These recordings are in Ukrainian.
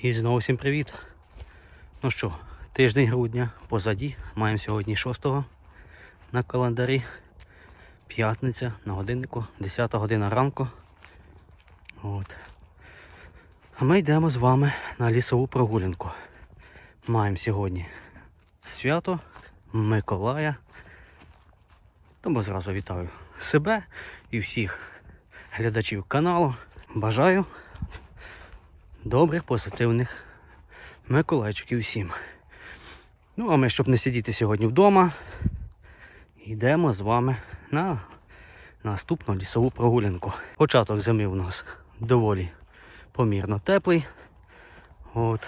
І знову всім привіт. Ну що, тиждень грудня позаді. Маємо сьогодні 6-го на календарі. П'ятниця, на годиннику, 10 година ранку. От. А ми йдемо з вами на лісову прогулянку. Маємо сьогодні свято Миколая. Тому зразу вітаю себе і всіх глядачів каналу. Бажаю добрих, позитивних Миколайчиків всім. Ну, а ми, щоб не сидіти сьогодні вдома, йдемо з вами на наступну лісову прогулянку. Початок зими у нас доволі помірно теплий. От.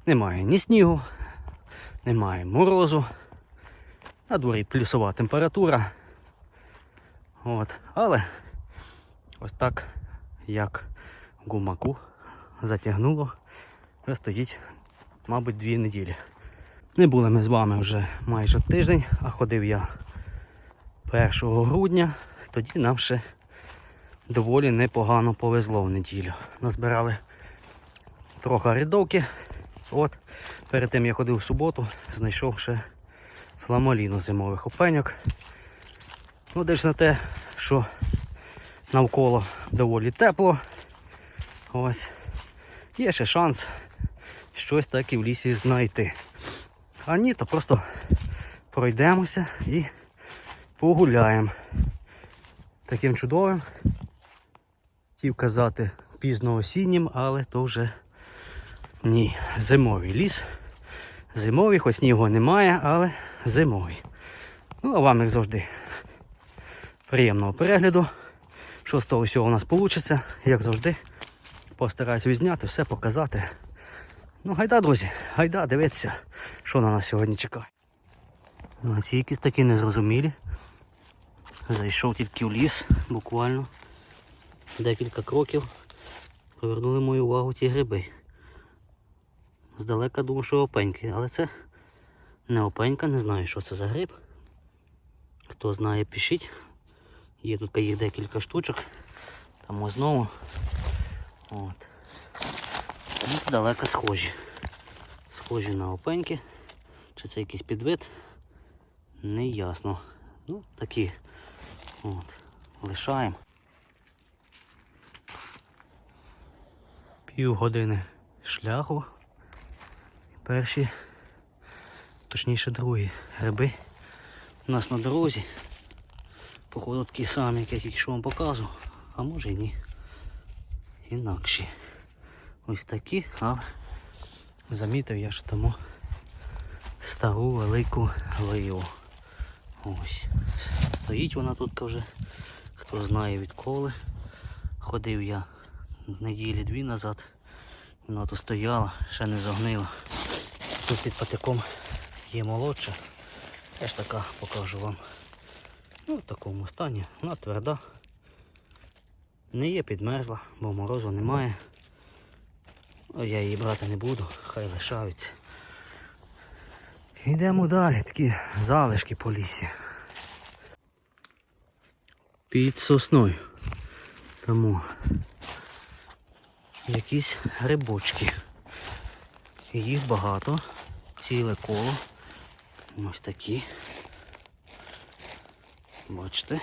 Немає ні снігу, немає морозу. На дворі плюсова температура. От. Але ось так, як в гумаку затягнуло, вже стоїть, мабуть, 2 неділі. Не були ми з вами вже майже тиждень, а ходив я 1 грудня. Тоді нам ще доволі непогано повезло в неділю. Назбирали трохи рядовки. От, перед тим я ходив в суботу, знайшов ще фламоліну зимових опеньок. Ну, десь на те, що навколо доволі тепло. Ось. Є ще шанс щось таке в лісі знайти. А ні, то просто пройдемося і погуляємо. Таким чудовим, хотів казати пізно осіннім, але то вже ні, зимовий ліс. Зимовий, хоч снігу немає, але зимовий. Ну, а вам, як завжди, приємного перегляду. Що з того всього у нас вийде, як завжди, постараюсь відзняти, все показати. Ну, гайда, друзі, гайда, дивіться, що на нас сьогодні чекає. Ну, ці якісь такі незрозумілі. Зайшов тільки в ліс, буквально декілька кроків. Привернули мою увагу ці гриби. Здалека думав, що опеньки, але це не опенька, не знаю, що це за гриб. Хто знає, пишіть. Є тут їх декілька штучок. Там ось знову. От. І здалека схожі. Схожі на опеньки. Чи це якийсь підвид? Не ясно. Ну, такі. От. Лишаємо. Півгодини шляху. Перші, точніше другі гриби у нас на дорозі. Походу такі самі, як я тільки що вам показував. А може і ні. Інакші. Ось такі, але замітив я, що тому стару велику гливу. Ось. Стоїть вона тут вже, хто знає відколи. Ходив я неділі 2 назад. Вона тут стояла, ще не загнила. Тут під патиком є молодша. Теж така покажу вам. Ну, в такому стані. Вона тверда. Не є підмерзла, бо морозу немає. Я її брати не буду, хай лишаються. Йдемо далі, такі залишки по лісі. Під сосною. Тому якісь грибочки. Їх багато. Ціле коло. Ось такі. Бачите.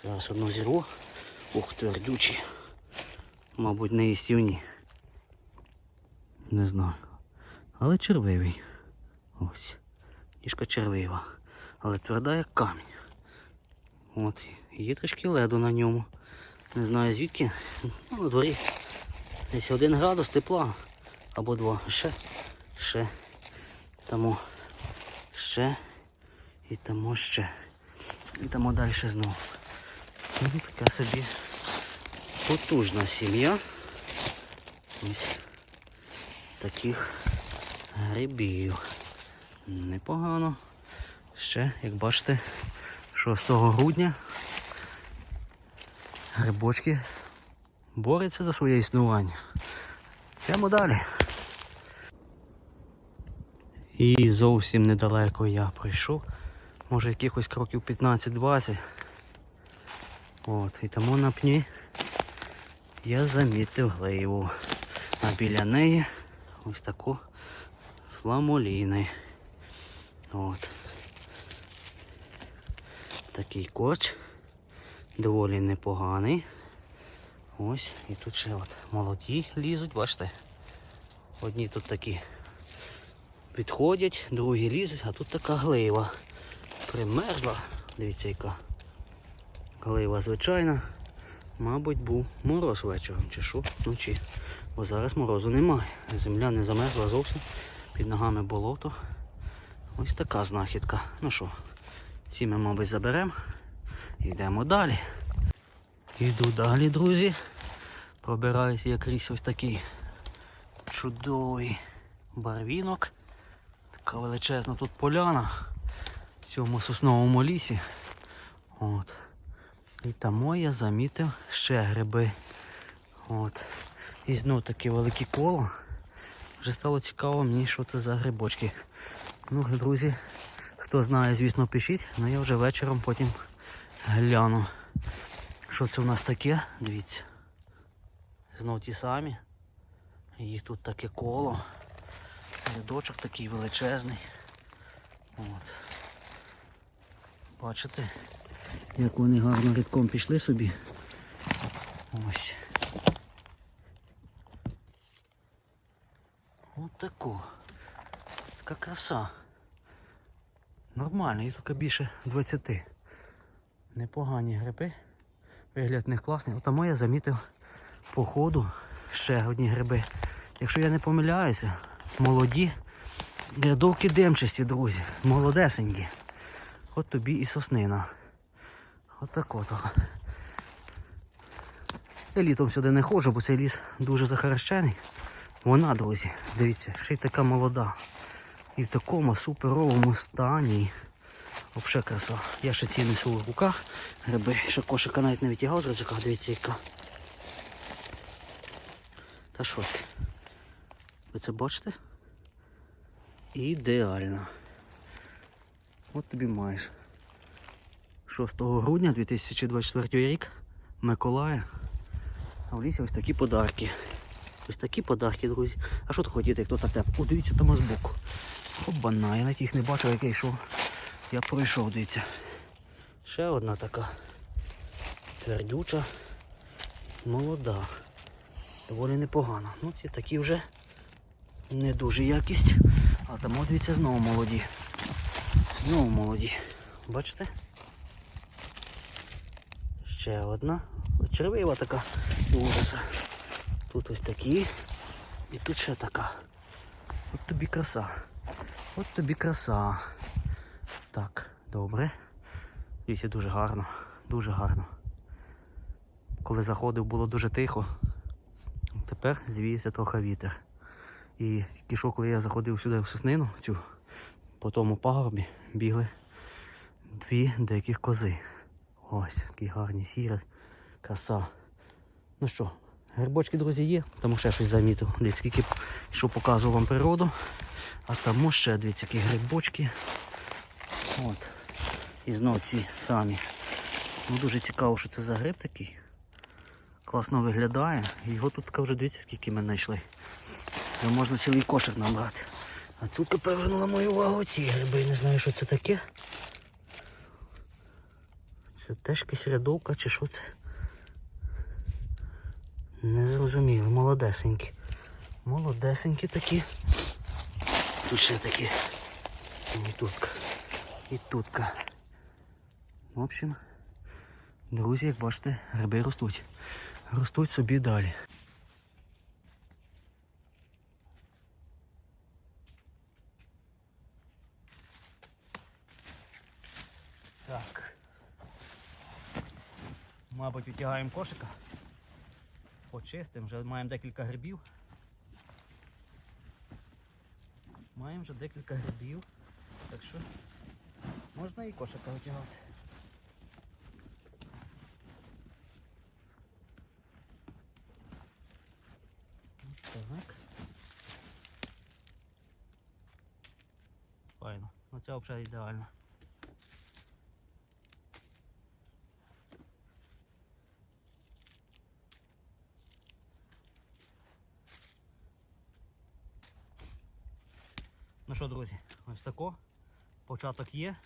Зараз одну зірву. Ух, твердючі. Мабуть, не їстівні. Не знаю. Але червивий. Ось. Ніжка червива. Але тверда як камінь. От. Є трішки леду на ньому. Не знаю звідки. Ну, на дворі десь 1 градус тепла. Або 2. Ще. Тому ще. І тому ще. І тому далі знову. Ну, така собі потужна сім'я. Ось таких грибів. Непогано. Ще, як бачите, 6 грудня грибочки борються за своє існування. Йдемо далі. І зовсім недалеко я пройшов. Може якихось кроків 15-20. От, і тому на пні я замітив гливу. А біля неї ось таку фламоліни. От. Такий корч. Доволі непоганий. Ось. І тут ще от молоді лізуть, бачите? Одні тут такі підходять, другі лізуть, а тут така глива. Примерзла. Дивіться, яка глива звичайна. Мабуть, був мороз вечором, чи що, вночі. Бо зараз морозу немає. Земля не замерзла зовсім. Під ногами болото. Ось така знахідка. Ну що, ці ми, мабуть, заберемо. Йдемо далі. Йду далі, друзі. Пробираюся якийсь ось такий чудовий барвінок. Така величезна тут поляна в цьому сосновому лісі. От. І там я замітив ще гриби. От. І знову таке велике коло. Вже стало цікаво мені, що це за грибочки. Ну, друзі, хто знає, звісно, пишіть, але я вже вечором потім гляну. Що це у нас таке? Дивіться. Знов ті самі. Їх тут таке коло. Рядочок такий величезний. От. Бачите, як вони гарно рядком пішли собі. Ось. Ось таку. Така краса. Нормально, їх тільки більше 20. Непогані гриби. Вигляд не класний. Отамо я замітив по ходу ще одні гриби. Якщо я не помиляюся, молоді рядовки димчасті, друзі. Молодесенькі. От тобі і соснина. Отак от. Я літом сюди не ходжу, бо цей ліс дуже захаращений. Вона, друзі, дивіться, ще й така молода. І в такому суперовому стані. Взагалі краса. Я ще ці несу в руках. Гриби, ще кошика навіть не витягав з рюкзака, дивіться яка. Та що це? Ви це бачите? Ідеально. От тобі маєш. 6 грудня 2024 рік. Миколая. А в лісі ось такі подарки. Ось такі подарки, друзі. А що тут хотіти, хто так теп? О, дивіться, там збоку. Обана, я навіть їх не бачив, як я йшов. Я пройшов, дивіться. Ще одна така твердюча, молода. Доволі непогана. Ну, ці такі вже не дуже якість. А там, от, дивіться, знову молоді. Знову молоді. Бачите? Ще одна. Червива така ужаса. Тут ось такі. І тут ще така. От тобі краса. От тобі краса. Так, добре. Лісі дуже гарно. Дуже гарно. Коли заходив, було дуже тихо. Тепер звіється трохи вітер. І тільки що, коли я заходив сюди в соснину, цю, по тому пагорбі бігли дві диких кози. Ось, такі гарні, сірі. Краса. Ну що, грибочки, друзі, є. Тому ще щось замітив. Дивіться, скільки що показував вам природу. А там ще, дивіться, які грибочки. От. І знов ці самі. Ну, дуже цікаво, що це за гриб такий. Класно виглядає. І його тут вже, дивіться, скільки ми знайшли. Вже можна цілий кошик набрати. А цілка привернула мою увагу ці гриби. Не знаю, що це таке. Це теж якась рядовка чи що це? Не зрозуміло. Молодесенькі. Молодесенькі такі. Тут ще такі. І тутка. І тутка. В общем, друзі, як бачите, гриби ростуть. Ростуть собі далі. Так. Мабуть, витягаємо кошика. Почистимо, вже маємо декілька грибів. Маємо вже декілька грибів. Так що можна і кошика витягати. Так. Файно. Ну це взагалі ідеально. Ну що, друзі, ось тако. Початок є.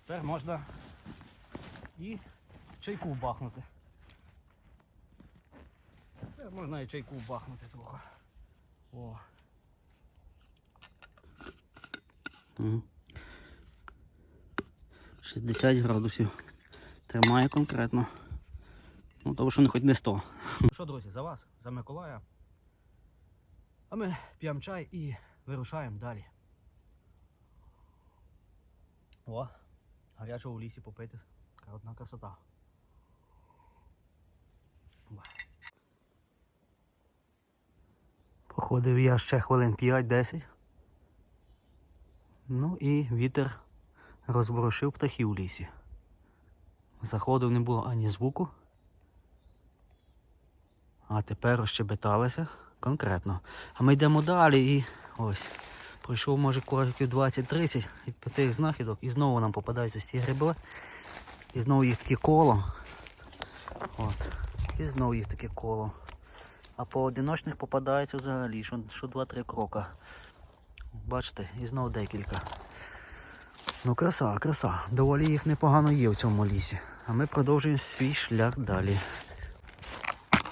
Тепер можна і чайку бахнути. Тепер можна і чайку бахнути трохи. О. 60 градусів. Тримає конкретно. Ну, тому що не хоч не 100. Ну що, друзі, за вас, за Миколая. А ми п'ємо чай і вирушаємо далі. О, гарячого в лісі попити. Одна красота. Походив я ще хвилин 5-10. Ну і вітер розворушив птахів у лісі. Заходив не було ані звуку. А тепер розщебеталися конкретно. А ми йдемо далі і ось. Пройшов, може, кроків 20-30 від тих знахідок і знову нам попадаються ці гриби. І знову їх таке коло. От. І знову їх таке коло. А по одиночних попадається взагалі, що 2-3 крока. Бачите, і знову декілька. Ну краса, краса. Доволі їх непогано є в цьому лісі. А ми продовжуємо свій шлях далі.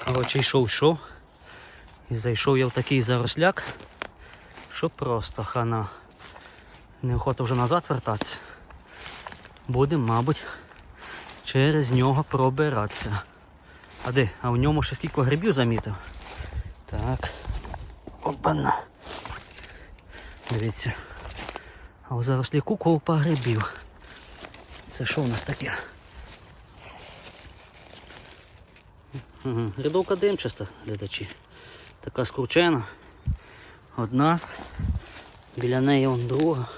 Коротше, йшов. І зайшов я в такий заросляк, що просто хана. Неохота вже назад вертатися. Будемо, мабуть, через нього пробиратися. А де? А в ньому ще скільки грибів замітив. Так. Опана. Дивіться. А у заросляку ковпа грибів. Це що в нас таке? Рядовка димчаста, глядачі. Така скручена. Одна. Біля неї вон друга.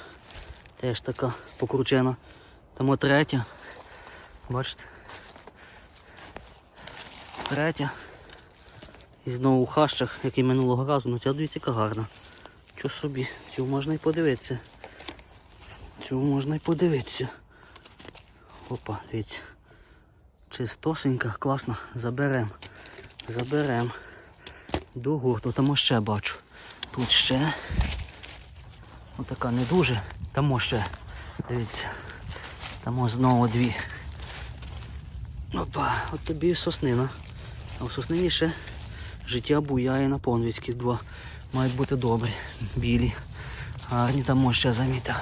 Теж така покручена. Там третя. Бачите? Третя. І знову у хащах, як і минулого разу. Ну ця дивіться, яка гарна. Що собі? Цю можна й подивитися. Цю можна й подивитися. Опа, дивіться. Чистосенька, класно. Заберемо. Заберемо. До гурту. Там ще бачу. Тут ще. Отака не дуже. Там ще. Дивіться. Там знову дві. Опа, от тобі і соснина. А в соснині ще життя буяє на понвіцькі. Два мають бути добрі. Білі. Гарні, там ще замітив.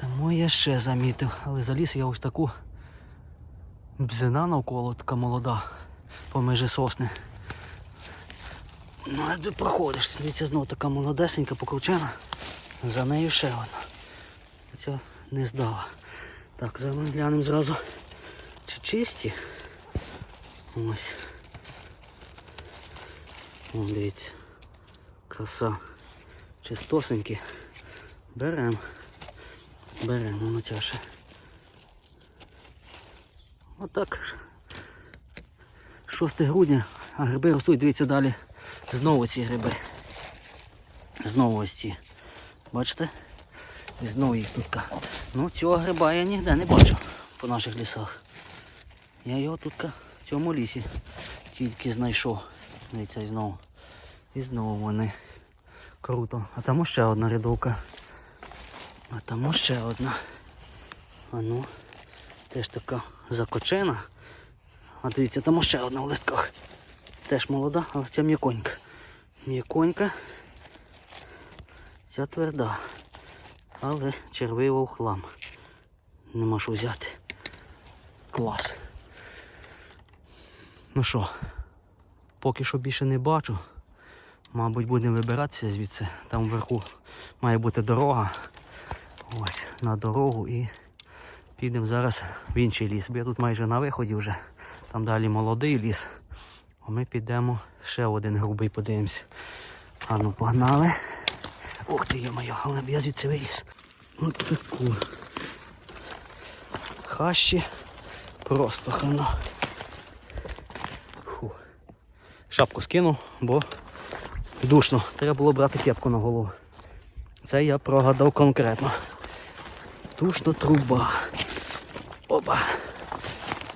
Тому я ще замітив. Але заліз я ось таку бзина навколо, така молода. По межі сосни. Ну, а ти проходиш. Дивіться, знову така молодесенька, покручена. За нею ще одна. Ця не здала. Так, глянемо зразу. Чи чисті? Ось. О, дивіться. Краса. Чистосенькі. Беремо. Беремо, воно тяше. Отак. 6 грудня, а гриби ростуть, дивіться далі. Знову ці гриби. Знову ось ці. Бачите? І знову їх тут. Ну цього гриба я ніде не бачу по наших лісах. Я його тут в цьому лісі тільки знайшов. Дивіться, і знову. І знову вони. Круто. А там ще одна рядовка. А там ще одна. А ну, теж така закочена. А дивіться, там ще одна в листках. Теж молода, але ця м'яконька. М'яконька. Ця тверда. Але червива в хлам. Нема що взяти. Клас. Ну що, поки що більше не бачу. Мабуть, будемо вибиратися звідси. Там вверху має бути дорога. Ось, на дорогу і підемо зараз в інший ліс. Бо я тут майже на виході вже. Там далі молодий ліс. А ми підемо ще один грубий подивимось. А ну погнали. Ух ти, йо-моє, але б я звідси виліз. Ось таку. Хащі. Просто хана. Фу. Шапку скинув, бо душно. Треба було брати кепку на голову. Це я прогадав конкретно. Душно труба. Опа.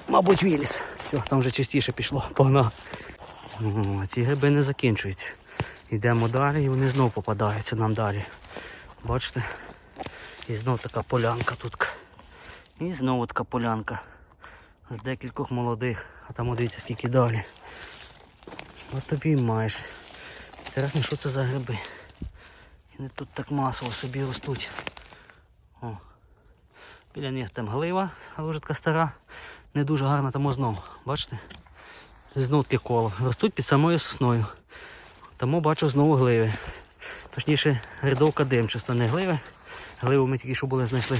Мабуть, виліз. Все, там вже чистіше пішло. Погнав. Ці гриби не закінчуються. Йдемо далі і вони знов попадаються нам далі. Бачите? І знов така полянка тут. І знову така полянка. З декількох молодих. А там дивіться скільки далі. От тобі маєш. Інтересно, що це за гриби. І вони тут так масово собі ростуть. О. Біля них там глива, але вже така стара. Не дуже гарна там знов. Бачите? Знов таке коло. Ростуть під самою сосною. Тому бачу знову гливи. Точніше, рядовка димчаста, не гливи. Гливу ми тільки що були знайшли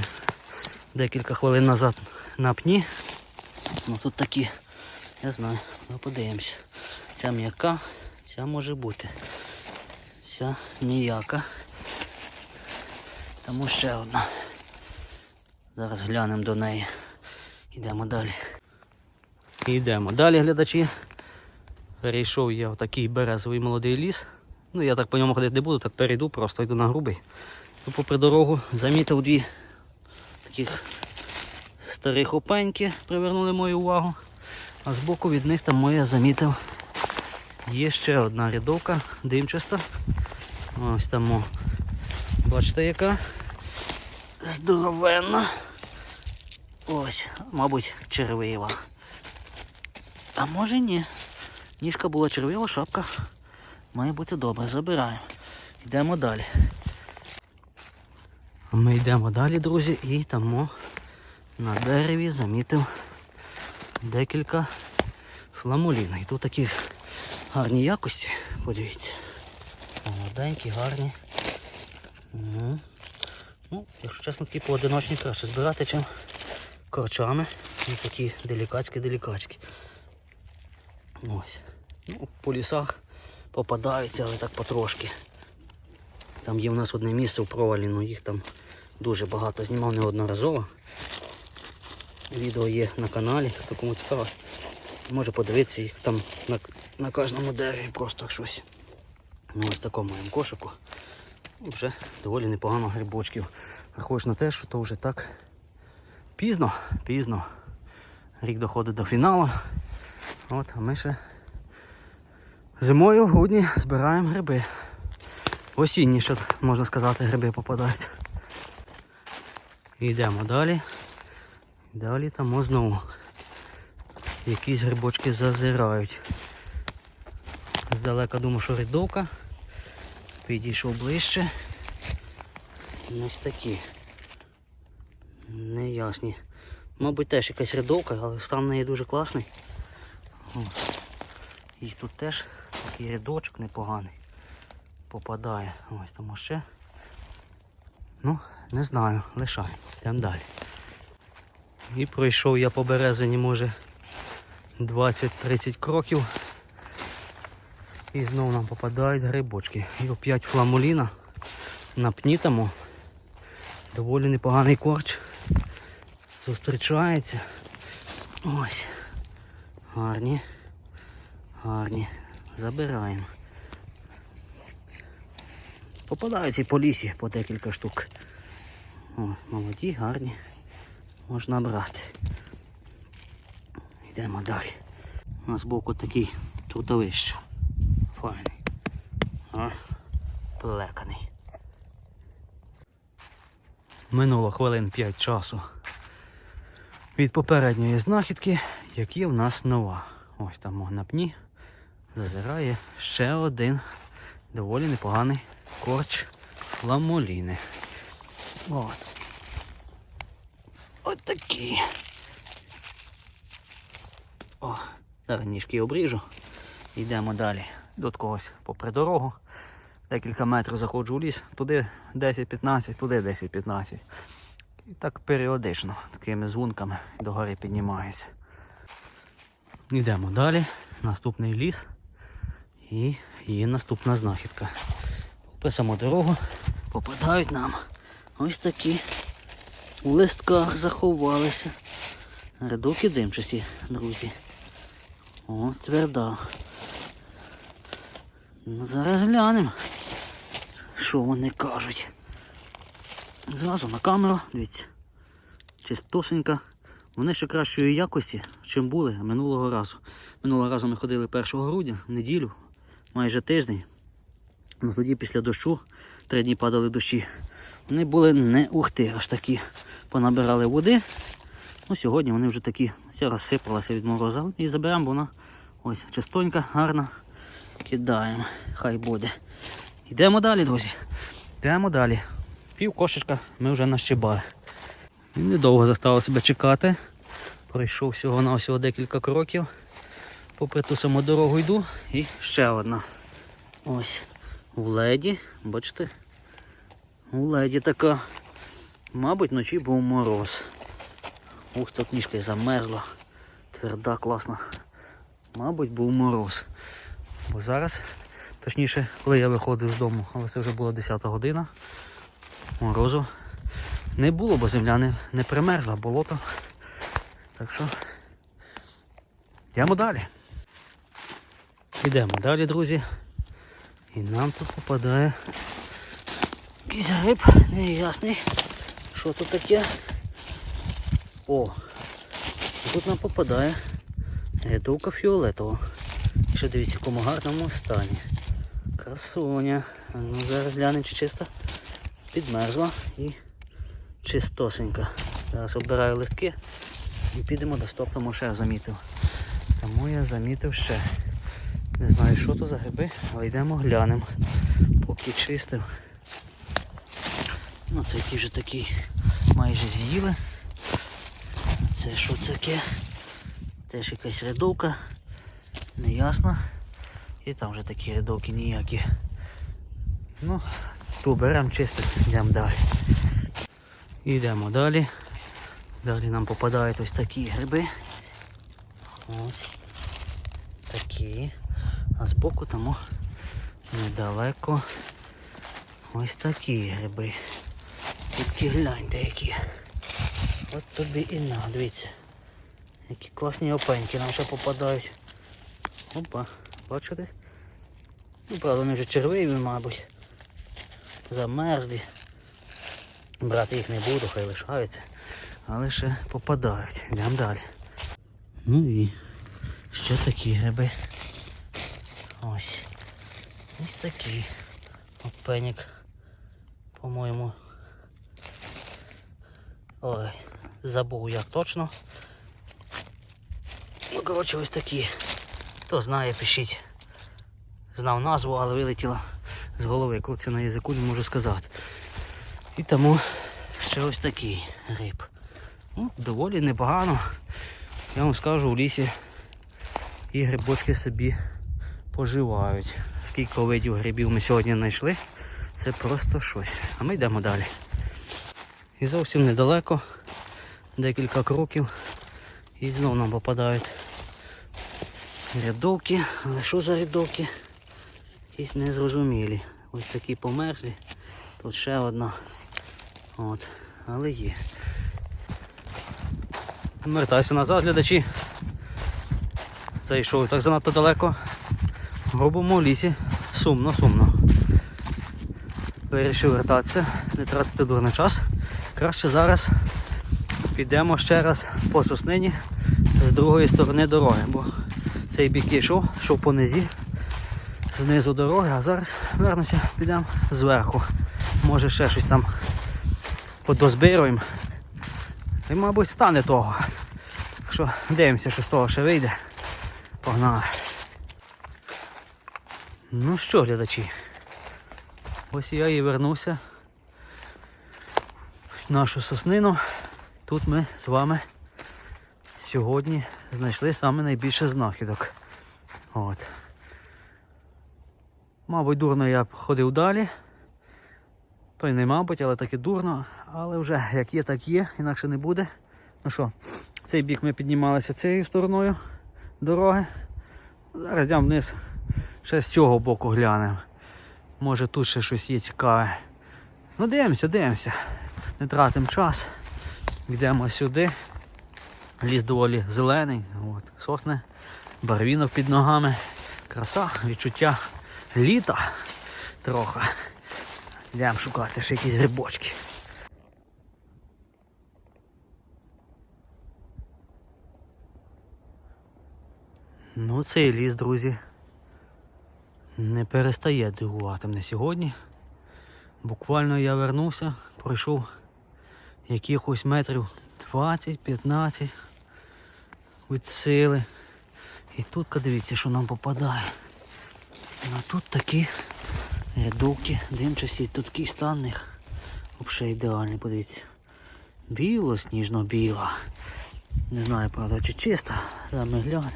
декілька хвилин назад на пні. Ну тут такі, я знаю, ну подивимось. Ця м'яка, ця може бути. Ця ніяка. Тому ще одна. Зараз глянемо до неї. Йдемо далі. Йдемо далі, глядачі. Перейшов я в такий березовий молодий ліс. Ну я так по ньому ходити не буду, так перейду, просто йду на грубий. І попри дорогу замітив дві таких старих опеньки, привернули мою увагу. А збоку від них там я замітив, є ще одна рядовка димчаста. Ось там, бачите яка? Здоровенна. Ось, мабуть, червива. А може ні. Ніжка була червива, шапка має бути добре. Забираємо. Йдемо далі. Ми йдемо далі, друзі, і там на дереві замітив декілька фламулін. І тут такі гарні якості, подивіться. Молоденькі, гарні. Ну, якщо чесно, такі поодиночні краще збирати, чим корчами. І такі делікатські. Ось. Ну, по лісах попадаються, але так потрошки. Там є в нас одне місце в провалі, але їх там дуже багато. Знімав неодноразово. Відео є на каналі, хто кому цікаво, може подивитися, їх там на кожному дереві просто щось. Ну, ось такому моєму кошику. Вже доволі непогано грибочків. Рахуєш на те, що то вже так пізно. Рік доходить до фіналу. От, а ми ще зимою в грудні збираємо гриби. Осінні, що можна сказати, гриби попадають. Йдемо далі. Далі там знову якісь грибочки зазирають. Здалека думав, що рядовка. Підійшов ближче. Ось такі. Неясні. Мабуть, теж якась рядовка, але стан неї дуже класний. Їх тут теж такий рядочок непоганий попадає. Ось там ще. Ну, не знаю, лишаємо. Йдемо далі. І пройшов я по березині, може, 20-30 кроків. І знову нам попадають грибочки. І опять фламуліна. На пні тому. Доволі непоганий корч. Зустрічається. Ось. Гарні. Забираємо. Попадаються і по лісі по декілька штук. О, молоді, гарні. Можна брати. Йдемо далі. У нас збоку такий трутовище. Файний. О, плеканий. Минуло хвилин 5 часу від попередньої знахідки, які в нас нова. Ось там на пні зазирає ще один доволі непоганий корч фламуліни. От такі. О, зараз ніжки обріжу. Йдемо далі. До когось попри дорогу. Декілька метрів заходжу в ліс. Туди 10-15, туди 10-15. І так періодично, такими звунками догори піднімаюся. Йдемо далі. Наступний ліс. І є наступна знахідка. По саму дорогу попадають нам ось такі у листках заховалися. Рядовки димчасті, друзі. О, тверда. Ну, зараз глянемо, що вони кажуть. Зразу на камеру, дивіться, чистосенька. Вони ще кращої якості, чим були минулого разу. Минулого разу ми ходили 1 грудня, неділю, майже тиждень. Ну тоді після дощу, 3 дні падали дощі, вони були не ухти, аж такі понабирали води. Ну сьогодні вони вже такі, все розсипалося від морозу. І заберемо, бо вона ось чистонька, гарна. Кидаємо, хай буде. Йдемо далі, друзі. Йдемо далі. Пів кошечка ми вже нащибали. І недовго заставив себе чекати. Пройшов всього-навсього декілька кроків. Попри ту саму дорогу йду. І ще одна. Ось. В леді. Бачите? У леді така. Мабуть, вночі був мороз. Ух, та книжка замерзла. Тверда, класна. Мабуть, був мороз. Бо зараз, точніше, коли я виходив з дому, але це вже була 10 година, морозу не було, бо земля не примерзла, болото. Так що, йдемо далі. Йдемо далі, друзі. І нам тут попадає якийсь гриб неясний. Що тут таке? О! Тут нам попадає рядовка фіолетова. Ще дивіться, в якому гарному стані. Красуня. Ну, зараз глянемо, чи чисто підмерзла і чистосенька. Зараз обираю листки і підемо до стоптому, ще замітив. Тому я замітив ще. Не знаю, що то за гриби, але йдемо глянемо. Поки чистив. Ну, це ті вже такі майже з'їли. Це що таке? Теж якась рядовка. Неясно. І там вже такі рядовки ніякі. Ну, то беремо чисто, йдемо далі. Йдемо далі. Далі нам попадають ось такі гриби. Ось. Такі. А збоку тому недалеко ось такі гриби. Тільки гляньте які. От тобі і на, дивіться. Які класні опеньки нам ще попадають. Опа, бачите? Ну, правда, вони вже червиві, мабуть. Замерзлі. Брати їх не буду, хай лишаються. Але ще попадають. Йдемо далі. Ну і ще такі гриби. Ось. Ось такий опенік. По-моєму. Ой, забув як точно. Ну, коротше, ось такі. Хто знає, пишіть. Знав назву, але вилетіла з голови. Крутиться на язику, не можу сказати. І тому ще ось такий гриб. Ну, доволі непогано. Я вам скажу, у лісі і грибочки собі поживають. Скільки видів грибів ми сьогодні знайшли, це просто щось. А ми йдемо далі. І зовсім недалеко, декілька кроків, і знову нам попадають рядовки. Але що за рядовки? Якісь незрозумілі. Ось такі померзлі. Тут ще одна. От. Але є. Вертайся назад, глядачі. Зайшов так занадто далеко. В грубому лісі. Сумно. Вирішив вертатися, не тратити дурний час. Краще зараз підемо ще раз по соснині з другої сторони дороги, бо цей бік йшов по низі, знизу дороги, а зараз вернуся, підемо зверху. Може ще щось там подозбируємо. І, мабуть, стане того. Так що дивимося, що з того ще вийде. Погнали. Ну що, глядачі, ось я і вернувся в нашу соснину. Тут ми з вами сьогодні знайшли саме найбільше знахідок. От. Мабуть, дурно я ходив далі. То й не мабуть, але таки дурно. Але вже як є, так є, інакше не буде. Ну що, в цей бік ми піднімалися цією стороною дороги. Зараз йдемо вниз, ще з цього боку глянемо. Може тут ще щось є цікаве. Ну дивимося. Не тратимо час. Йдемо сюди. Ліс доволі зелений. От, сосни, барвінок під ногами. Краса, відчуття літа трохи. Йдемо шукати ще якісь грибочки. Ну цей ліс, друзі, не перестає дивувати мене сьогодні. Буквально я вернувся, пройшов якихось метрів 20-15 від сили. І тут, дивіться, що нам попадає. А тут такі рядовки, димчасті, тут такий стан них взагалі ідеальний, подивіться. Біло, сніжно-біла. Не знаю, правда, чи чиста, зараз ми глянемо.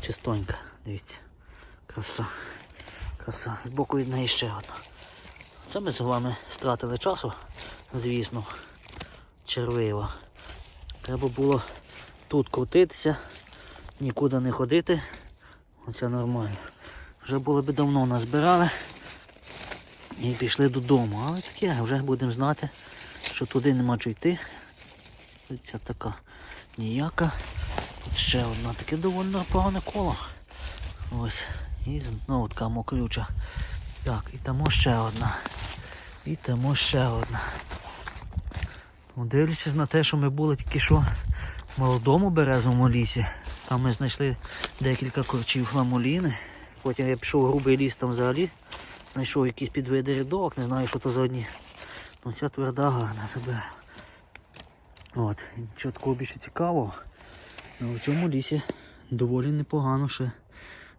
Чистонька, дивіться. Краса. Краса. Збоку від неї ще одна. Це ми з вами стратили часу, звісно, червива. Треба було тут крутитися, нікуди не ходити. Оце нормально. Вже було б давно назбирали і пішли додому. Але таке, вже будемо знати, що туди нема чого йти. Ця така ніяка. Тут ще одна, таке доволі непогане коло. Ось. І знову така мокрюча. Так, і там ще одна. І там ще одна. Дивлячись на те, що ми були тільки що в молодому березовому лісі. Там ми знайшли декілька корчів фламуліни. Потім я пішов в грубий ліс, там взагалі знайшов якісь підвиди рядок, не знаю, що то за одні. Ну ця тверда гарна себе. От, нічого такого більше цікавого. Але в цьому лісі доволі непогано ще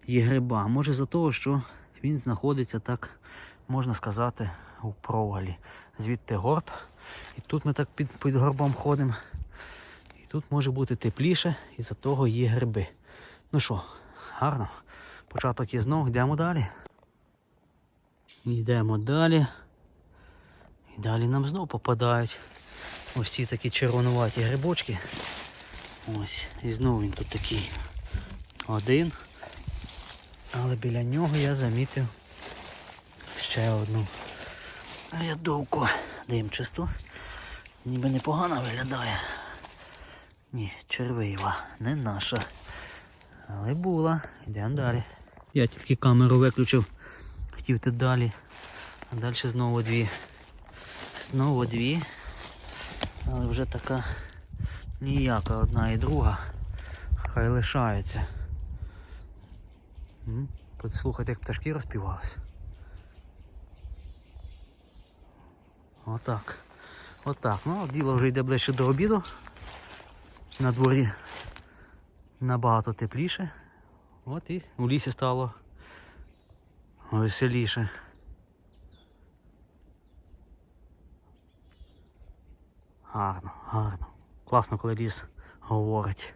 є гриба. Може за того, що він знаходиться, так можна сказати, у провалі. Звідти горб. І тут ми так під горбом ходимо. І тут може бути тепліше, і за того є гриби. Ну що, гарно. Початок є знов, йдемо далі. Йдемо далі. І далі нам знов попадають ось ці такі червонуваті грибочки. Ось. І знову він тут такий один. Але біля нього я замітив ще одну рядовку димчасту. Ніби непогано виглядає. Ні, червива, не наша. Але була. Йдемо далі. Я тільки камеру виключив. Хотів йти далі. А далі знову дві. Знову дві. Але вже така ніяка одна і друга. Хай лишається. Послухайте, як пташки розпівалися. Отак. Отак. Ну, діло вже йде ближче до обіду. На дворі набагато тепліше. От і у лісі стало веселіше. Гарно, гарно. Класно, коли ліс говорить.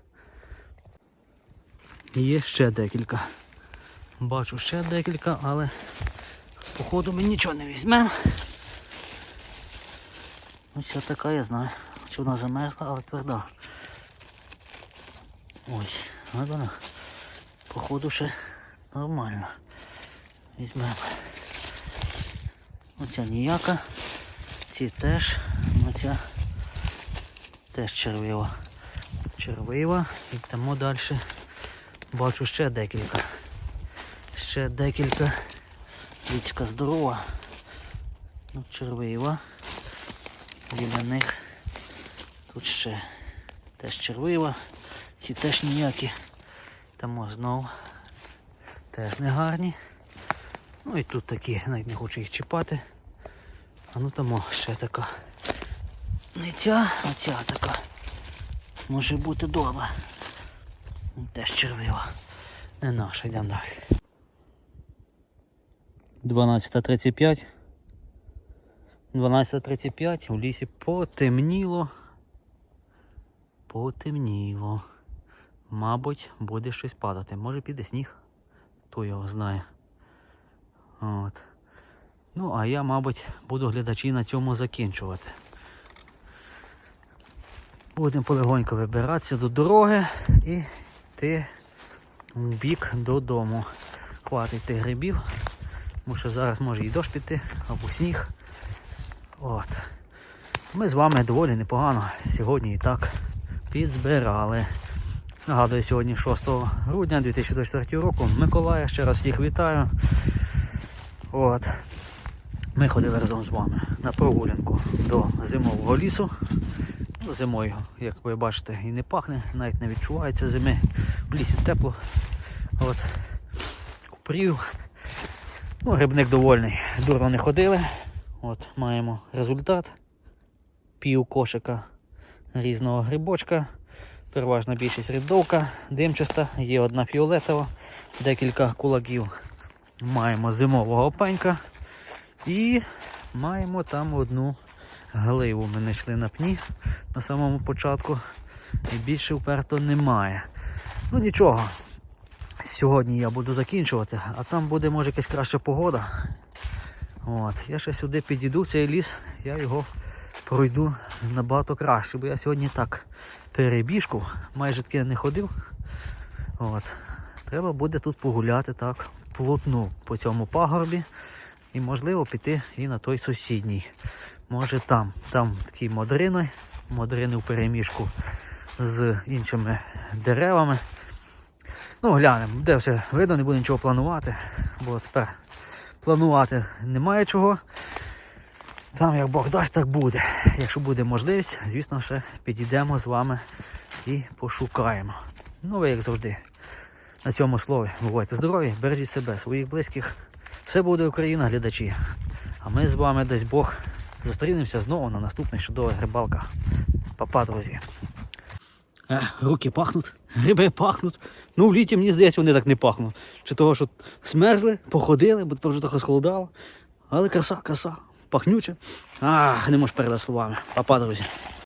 Є ще декілька. Бачу ще декілька, але походу ми нічого не візьмемо. Ось така, я знаю, чи вона замерзла, але тверда. Ось, от вона. Походу ще нормально. Візьмемо. Оця ніяка. Ці теж. Оця теж червива. Червива. І тому далі. Бачу ще декілька. Ще декілька. Вічка здорова. Ну, червива. Біля них тут ще теж червива. Ці теж ніякі. Тому знов теж не гарні. Ну і тут такі, навіть не хочу їх чіпати. А ну тому ще така. Не ця, а ця така. Може бути добра. Теж червива. Не наша, йдемо далі. 12:35. 12:35, у лісі потемніло. Потемніло. Мабуть, буде щось падати. Може піде сніг. Хто його знає. От. Ну, а я, мабуть, буду глядачі на цьому закінчувати. Будемо полегонько вибиратися до дороги і йти в бік додому. Хватить тих грибів, тому що зараз може і дощ піти, або сніг. От. Ми з вами доволі непогано сьогодні і так підзбирали. Нагадую, сьогодні 6 грудня 2024 року. Миколая, ще раз всіх вітаю. От. Ми ходили разом з вами на прогулянку до зимового лісу. Зимою, як ви бачите, і не пахне, навіть не відчувається зими. В лісі тепло. От. Купрів. Ну, грибник довольний. Дурно не ходили. От, маємо результат. Пів кошика різного грибочка. Переважна більшість рядовка, димчаста, є одна фіолетова, декілька кулаків. Маємо зимового опенька і маємо там одну гливу. Ми знайшли на пні на самому початку і більше вперто немає. Ну нічого, сьогодні я буду закінчувати, а там буде може якась краща погода. От, я ще сюди підійду, в цей ліс, я його пройду набагато краще, бо я сьогодні так перебіжку, майже таки не ходив. От. Треба буде тут погуляти так плотну по цьому пагорбі і можливо піти і на той сусідній. Може там такі модрини в переміжку з іншими деревами. Ну глянемо, де все видно, не буду нічого планувати, бо тепер планувати немає чого. Там як Бог дасть, так буде. Якщо буде можливість, звісно, ще підійдемо з вами і пошукаємо. Ну ви як завжди. На цьому слові. Бувайте здорові, бережіть себе, своїх близьких. Все буде Україна, глядачі. А ми з вами, дасть Бог, зустрінемося знову на наступних чудових рибалках. Па-па, друзі. Руки пахнуть, гриби пахнуть. Ну в літі, мені здається, вони так не пахнуть. Чи того, що смерзли, походили, бо тепер вже трохи схолодало. Але краса, пахнюче. Не можу передати словами. Па-па, друзі.